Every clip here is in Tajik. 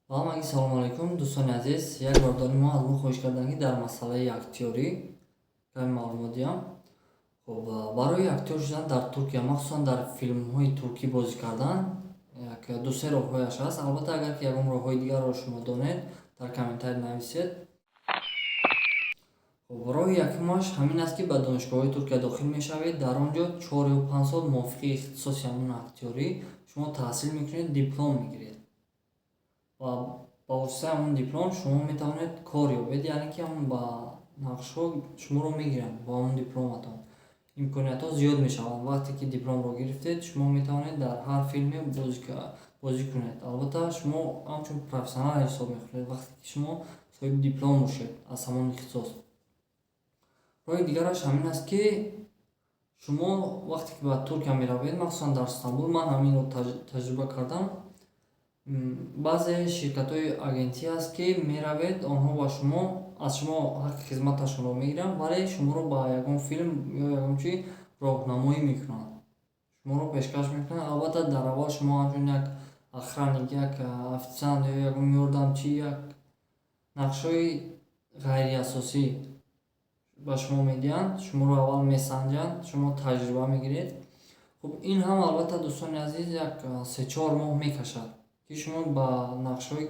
Салом алейкум дӯстони азиз, як бор дорем мо аз мо хоҳиш кардем ки дар масъалаи актёрӣ каме маълумот диҳам. Хуб, барои актёр шудан дар Туркия, махсусан дар филмҳои туркӣ бозӣ кардан, як ду-се роҳҳояш ҳаст. Албатта агар ки ягон роҳҳои дигарро шумо донед, дар комментарӣ нависед. Хуб, роҳи якумаш ҳамин аст ки ба донишгоҳҳои Туркия дохил мешавед. Дар он ҷо 4 ё 5 сол мувофиқи ихтисоси ҳамон актёрӣ шумо таҳсил мекунед, диплом мегиред. Ва ба воситаи ҳамон диплом шумо метавонед кор ёбед, яъне ки ҳамон ба нақшҳо шуморо мегиранд бо ҳамон дипломатон. Имкониятҳо зиёд мешаванд. Вақте ки дипломро гирифтед, шумо метавонед дар ҳар филме бозӣ кунед. Албатта шумо ҳамчун профессионал ҳисоб мехӯред вақте ки шумо соҳиби диплом бошед аз ҳамон ихтисос. роҳи дигараш ҳамин аст ки шумо вақте ки ба Туркия меравед, махсусан дар Стамбул, ман ҳаминро таҷриба кардам. баъзе ширкатҳои агентӣ аст ки меравед, онҳо ба шумо аз шумо ҳаққи хизматашонро мегиранд, вале шуморо ба ягон филм ё ягон чӣ роҳнамоӣ мекунанд, шуморо пешкаш мекунанд. Албатта дар аввал шумо ҳамчун як охранник, як офитсиант ё ягон ёрдамчӣ, як нақшҳои ғайриасосӣ ба шумо медиҳанд, шуморо аввал месанҷанд, шумо таҷриба мегиред. Хуб, ин ҳам албатта дӯстони азиз як 3-4 моҳ мекашад ки шумо ба нақшҳои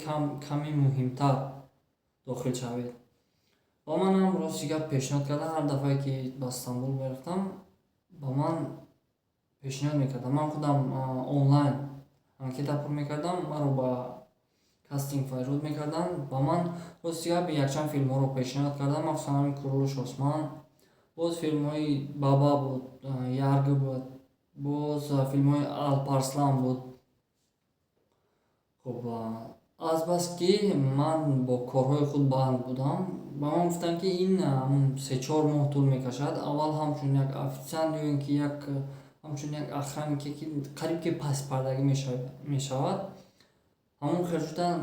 каме муҳимтар дохил шавед. Ва ман ҳам рости гап пешниҳод кардам, ҳар дафъае ки ба Стамбул мерафтам, ба ман пешниҳод мекардам. Ман худам онлайн анкета пур мекардам, маро ба кастинг файрод мекарданд. Ба ман рости гап якчанд филмҳоро пешниҳод кардам, махсусан ҳамин Курулуш Осман, боз филмҳои Баба буд, Ярги буд, боз филмҳои Алпарслан буд. Хуб, азбаски ман бо корҳои худ банд будам, ба ман гуфтанд ки ин 3-4 моҳ тӯл мекашад. Аввал ҳамчун як офитсиант ё ин ки ҳамчун як охранник ки қариб ки паспардагӣ мешавад, ҳамон хел шудан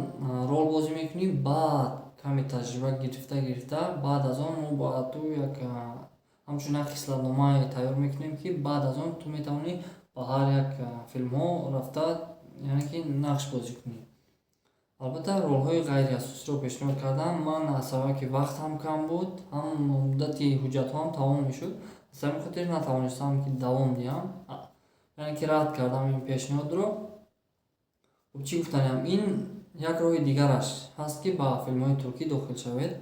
рол бозӣ мекунӣ. Баъд каме таҷриба гирифта баъд аз он мо ба ту як ҳамчун як хислатномае тайёр мекунем ки баъд аз он ту метавонӣ ба ҳар як филмҳо рафта, яъне ки нақш бозӣ кунӣ. Албатта ролҳои ғайриасосиро пешниҳод кардам. Ман аз сабаби ки вақтам кам буд, ҳам муддати ҳуҷҷатҳоям тамом мешуд, аз ҳамин хотир натавонистам ки давом диҳам, яъне ки рад кардам ин пешниҳодро. хуб, чӣ гуфтаниям, ин як роҳи дигараш ҳаст ки ба филмҳои туркӣ дохил шавед.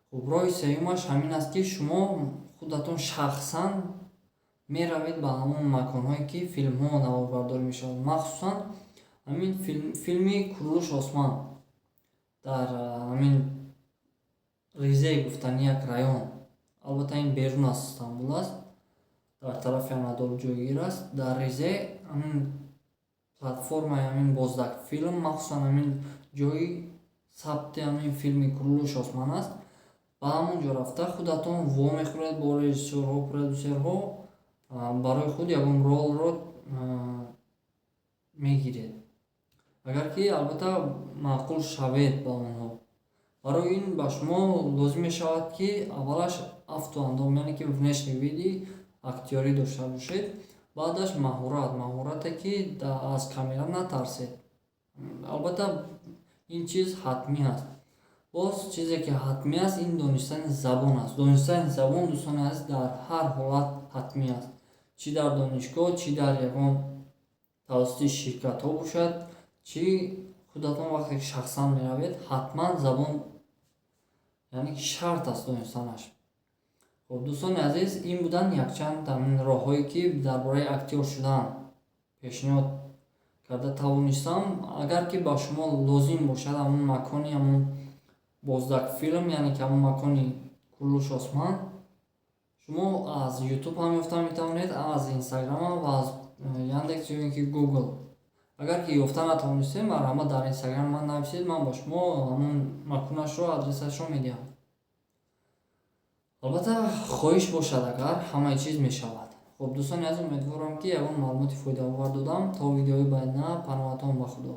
хуб, роҳи сеюмаш ҳамин аст ки шумо худатон шахсан меравед ба ҳамон маконҳое ки филмҳо навобардорӣ мешаванд. Махсусан ҳамин филми Курулуш Осман дар ҳамин Ризе гуфтани як район, албатта ин берун аз Стамбул аст, дар тарафи Анадолу ҷойгир аст. Дар Ризе ҳамин платформаи ҳамин Боздакфилм, махсусан ҳамин ҷои сабти ҳамин филми Курулуш Осман аст. ба ҳамон ҷо рафта худатон вомехӯред бо режиссёрҳо, продюсерҳо, барои худ ягон ролро мегиред, агар ки албатта маъқул шавед ба онҳо. барои ин ба шумо лозим мешавад ки аввалаш афту андом, яъне ки внешний види актёрӣ дошта бошед. баъдаш маҳорате ки аз камера натарсед. албатта ин чиз ҳатмӣ аст. боз чизе ки ҳатмӣ аст, ин донистани забон аст. Донистани забон, дӯстони азиз, дар ҳар ҳолат ҳатмӣ аст, чӣ дар донишгоҳ, чӣ дар ягон тавассути ширкатҳо бошад, чӣ худатон вақте ки шахсан меравед, ҳатман забон, яъне ки шарт аст донистанаш. хуб, дӯстони азиз, ин буданд якчанд роҳҳое ки дар бораи актёр шудан пешниҳод карда тавонистам. агар ки ба шумо лозим бошад ҳамон макони ҳамон Боздакфилм, яъне ки ҳамон макони Курулуш Осман, шумо аз YouTube ҳам ёфта метавонед, аз Instagram ва аз Яндекс ё ин ки Google. агар ки ёфта натавонистед, марҳамат дар Instagram ман нависед, ман ба шумо ҳамон маконашро, адресашро медиҳам. албатта хоҳиш бошад, агар ҳамаи чиз мешавад. хуб, дӯстони азиз, умедворам ки ягон маълумоти фоидаовар додам. То видеои баъдина, паноҳатон ба худо.